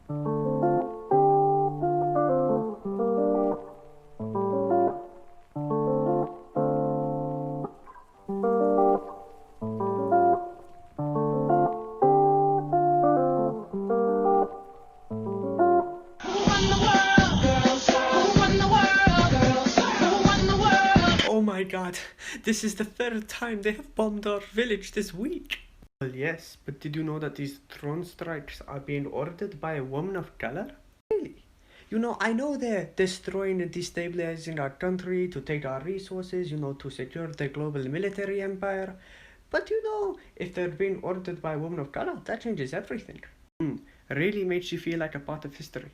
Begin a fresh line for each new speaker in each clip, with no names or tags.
Oh my god, this is the third time they have bombed our village this week. Well, yes, but did you know that these drone strikes are being ordered by a woman of color? Really? You know, I know they're destroying and destabilizing our country to take our resources, you know, to secure the global military empire. But you know, if they're being ordered by a woman of color, that changes everything. Really makes you feel like a part of history.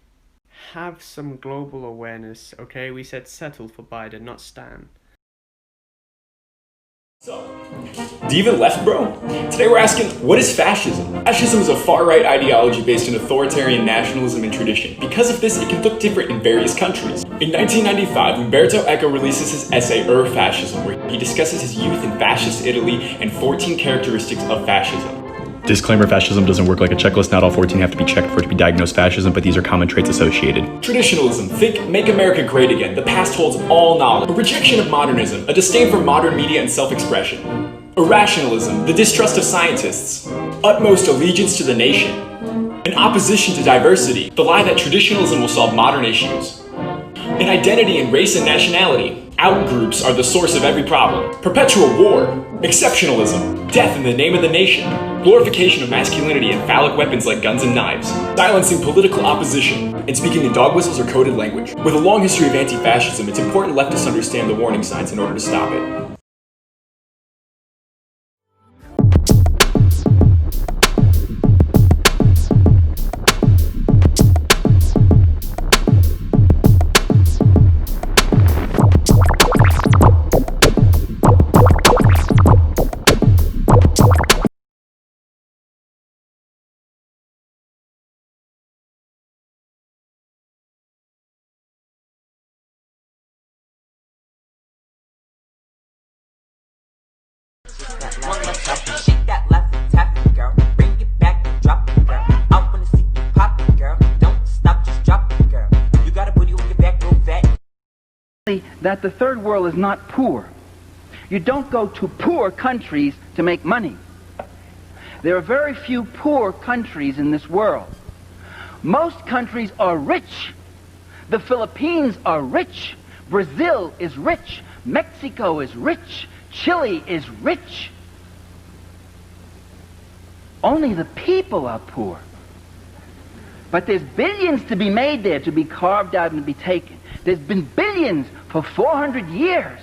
Have some global awareness, okay? We said settle for Biden, not Stan.
So, do you even left, bro? Today we're asking, what is fascism? Fascism is a far-right ideology based in authoritarian nationalism and tradition. Because of this, it can look different in various countries. In 1995, Umberto Eco releases his essay, Fascism, where he discusses his youth in fascist Italy and 14 characteristics of fascism.
Disclaimer, fascism doesn't work like a checklist. Not all 14 have to be checked for it to be diagnosed fascism, but these are common traits associated.
Traditionalism. Think Make America Great Again. The past holds all knowledge. A rejection of modernism. A disdain for modern media and self-expression. Irrationalism. The distrust of scientists. Utmost allegiance to the nation. An opposition to diversity. The lie that traditionalism will solve modern issues. An identity in race and nationality. Outgroups are the source of every problem. Perpetual war. Exceptionalism. Death in the name of the nation. Glorification of masculinity and phallic weapons like guns and knives. Silencing political opposition. And speaking in dog whistles or coded language. With a long history of anti-fascism, it's important leftists understand the warning signs in order to stop it.
One left tap, shake that left tap it, girl. Bring it back and drop it, girl. I wanna see you pop it, girl. Don't stop, just drop it, girl. You got a booty with your back real fat.
That the third world is not poor. You don't go to poor countries to make money. There are very few poor countries in this world. Most countries are rich. The Philippines are rich. Brazil is rich. Mexico is rich. Chile is rich. Only the people are poor. But there's billions to be made there, to be carved out and to be taken. There's been billions for 400 years.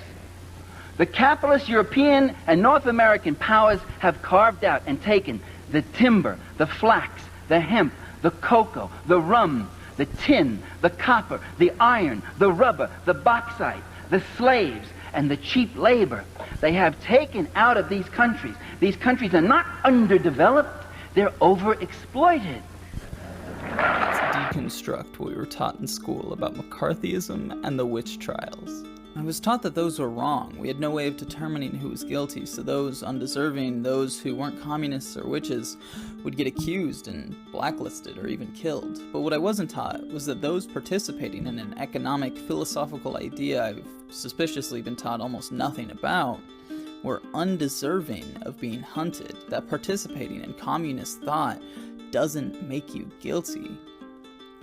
The capitalist European and North American powers have carved out and taken the timber, the flax, the hemp, the cocoa, the rum, the tin, the copper, the iron, the rubber, the bauxite, the slaves, and the cheap labor. They have taken out of these countries. These countries are not underdeveloped, they're overexploited.
Deconstruct what we were taught in school about McCarthyism and the witch trials. I was taught that those were wrong. We had no way of determining who was guilty, so those undeserving, those who weren't communists or witches, would get accused and blacklisted or even killed. But what I wasn't taught was that those participating in an economic, philosophical idea I've suspiciously been taught almost nothing about were undeserving of being hunted, that participating in communist thought doesn't make you guilty.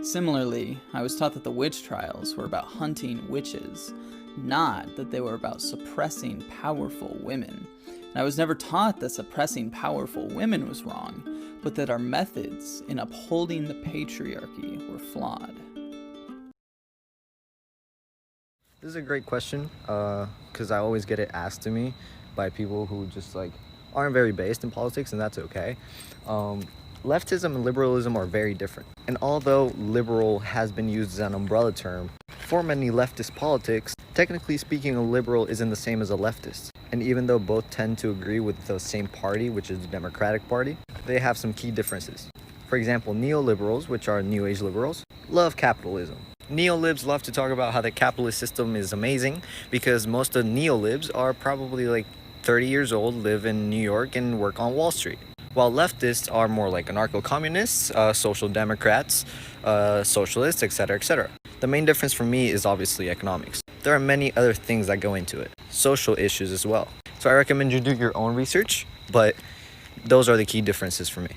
Similarly, I was taught that the witch trials were about hunting witches, not that they were about suppressing powerful women. And I was never taught that suppressing powerful women was wrong, but that our methods in upholding the patriarchy were flawed.
This is a great question, because I always get it asked to me by people who just aren't very based in politics, and that's okay. Leftism and liberalism are very different. And although liberal has been used as an umbrella term, for many leftist politics, technically speaking, a liberal isn't the same as a leftist. And even though both tend to agree with the same party, which is the Democratic Party, they have some key differences. For example, neoliberals, which are New Age liberals, love capitalism. Neolibs love to talk about how the capitalist system is amazing because most of neolibs are probably 30 years old, live in New York, and work on Wall Street. while leftists are more like anarcho-communists, social democrats, socialists, etc., etc. The main difference for me is obviously economics. There are many other things that go into it, social issues as well. So I recommend you do your own research, but those are the key differences for me.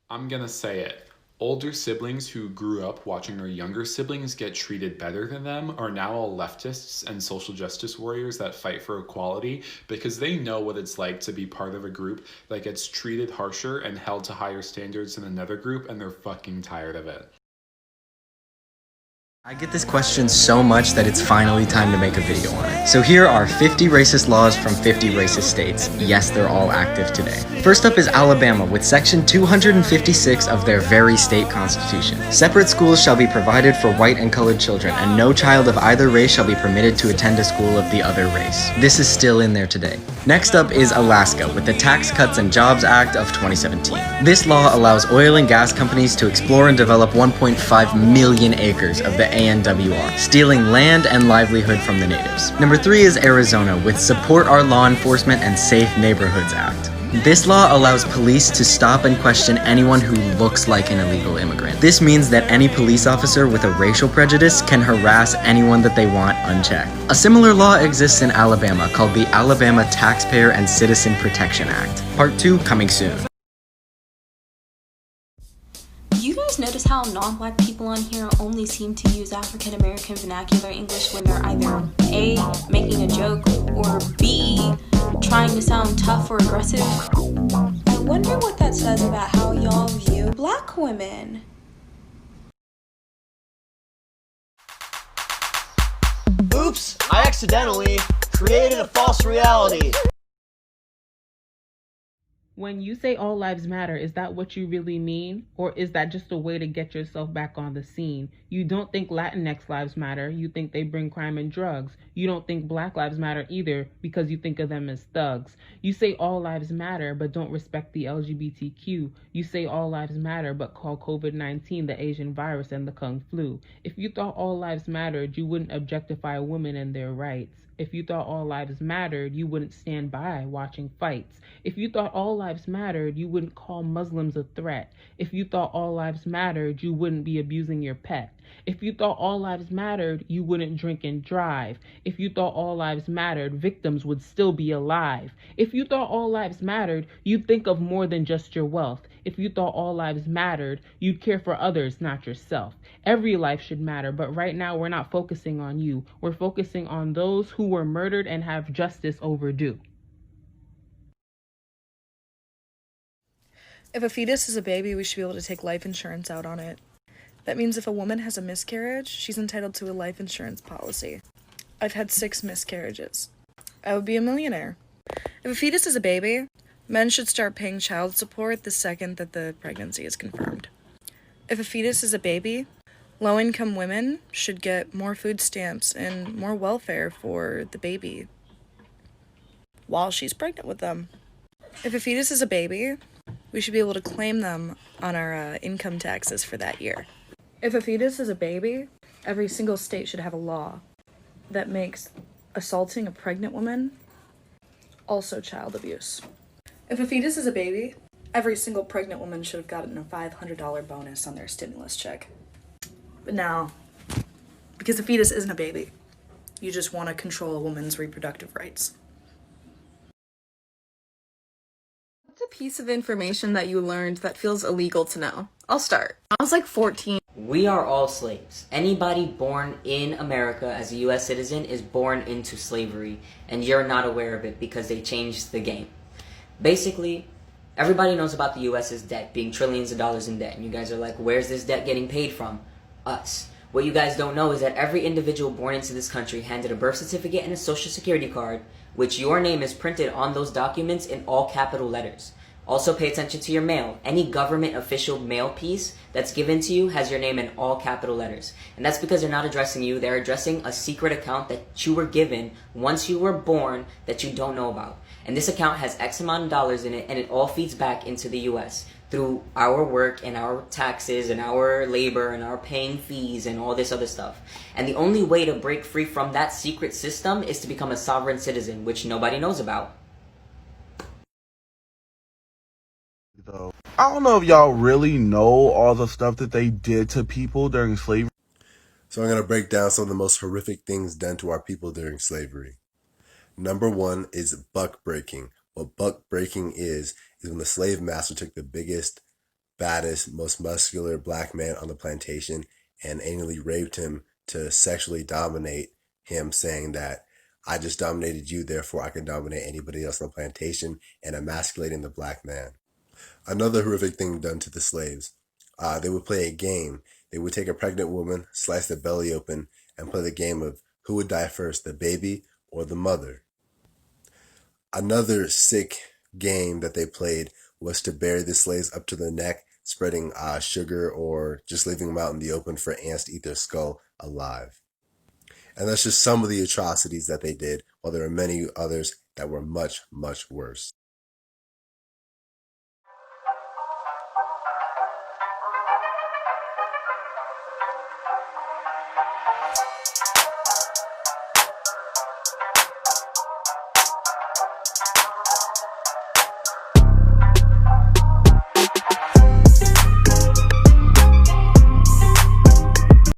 I'm gonna say it. Older siblings who grew up watching their younger siblings get treated better than them are now all leftists and social justice warriors that fight for equality because they know what it's like to be part of a group that gets treated harsher and held to higher standards than another group, and they're fucking tired of it.
I get this question so much that it's finally time to make a video on it. So here are 50 racist laws from 50 racist states. Yes, they're all active today. First up is Alabama with section 256 of their very state constitution. Separate schools shall be provided for white and colored children, and no child of either race shall be permitted to attend a school of the other race. This is still in there today. Next up is Alaska with the Tax Cuts and Jobs Act of 2017. This law allows oil and gas companies to explore and develop 1.5 million acres of the ANWR, stealing land and livelihood from the natives. Number 3 is Arizona with Support Our Law Enforcement and Safe Neighborhoods Act. This law allows police to stop and question anyone who looks like an illegal immigrant. This means that any police officer with a racial prejudice can harass anyone that they want unchecked. A similar law exists in Alabama called the Alabama Taxpayer and Citizen Protection Act. Part 2 coming soon.
You guys notice how non-black people on here only seem to use African American vernacular English when they're either A, making a joke, or B, trying to sound tough or aggressive? I wonder what that says about how y'all view black women.
Oops, I accidentally created a false reality.
When you say all lives matter, is that what you really mean? Or is that just a way to get yourself back on the scene? You don't think Latinx lives matter, you think they bring crime and drugs. You don't think Black lives matter either because you think of them as thugs. You say all lives matter but don't respect the LGBTQ. You say all lives matter but call COVID-19 the Asian virus and the Kung flu. If you thought all lives mattered, you wouldn't objectify women and their rights. If you thought all lives mattered, you wouldn't stand by watching fights. If you thought all lives mattered, you wouldn't call Muslims a threat. If you thought all lives mattered, you wouldn't be abusing your pet. If you thought all lives mattered, you wouldn't drink and drive. If you thought all lives mattered, victims would still be alive. If you thought all lives mattered, you'd think of more than just your wealth. If you thought all lives mattered, you'd care for others, not yourself. Every life should matter, but right now we're not focusing on you. We're focusing on those who were murdered and have justice overdue.
If a fetus is a baby, we should be able to take life insurance out on it. That means if a woman has a miscarriage, she's entitled to a life insurance policy. I've had 6 miscarriages. I would be a millionaire. If a fetus is a baby, men should start paying child support the second that the pregnancy is confirmed. If a fetus is a baby, low-income women should get more food stamps and more welfare for the baby while she's pregnant with them. If a fetus is a baby, we should be able to claim them on our income taxes for that year. If a fetus is a baby, every single state should have a law that makes assaulting a pregnant woman also child abuse. If a fetus is a baby, every single pregnant woman should have gotten a $500 bonus on their stimulus check. But now, because a fetus isn't a baby, you just want to control a woman's reproductive rights.
What's a piece of information that you learned that feels illegal to know? I'll start. I was like 14.
We are all slaves. Anybody born in America as a U.S. citizen is born into slavery, and you're not aware of it because they changed the game. Basically, everybody knows about the U.S.'s debt, being trillions of dollars in debt, and you guys are like, where's this debt getting paid from? Us. What you guys don't know is that every individual born into this country handed a birth certificate and a social security card, which your name is printed on those documents in all capital letters. Also pay attention to your mail. Any government official mail piece that's given to you has your name in all capital letters. And that's because they're not addressing you, they're addressing a secret account that you were given once you were born that you don't know about. And this account has X amount of dollars in it, and it all feeds back into the US through our work and our taxes and our labor and our paying fees and all this other stuff. And the only way to break free from that secret system is to become a sovereign citizen, which nobody knows about.
I don't know if y'all really know all the stuff that they did to people during slavery.
So I'm going to break down some of the most horrific things done to our people during slavery. Number one is buck breaking. What buck breaking is when the slave master took the biggest, baddest, most muscular black man on the plantation and anally raped him to sexually dominate him, saying that I just dominated you, therefore I can dominate anybody else on the plantation, and emasculating the black man. Another horrific thing done to the slaves, they would play a game. They would take a pregnant woman, slice the belly open, and play the game of who would die first, the baby or the mother. Another sick game that they played was to bury the slaves up to the neck, spreading sugar or just leaving them out in the open for ants to eat their skull alive. And that's just some of the atrocities that they did, while there are many others that were much, much worse.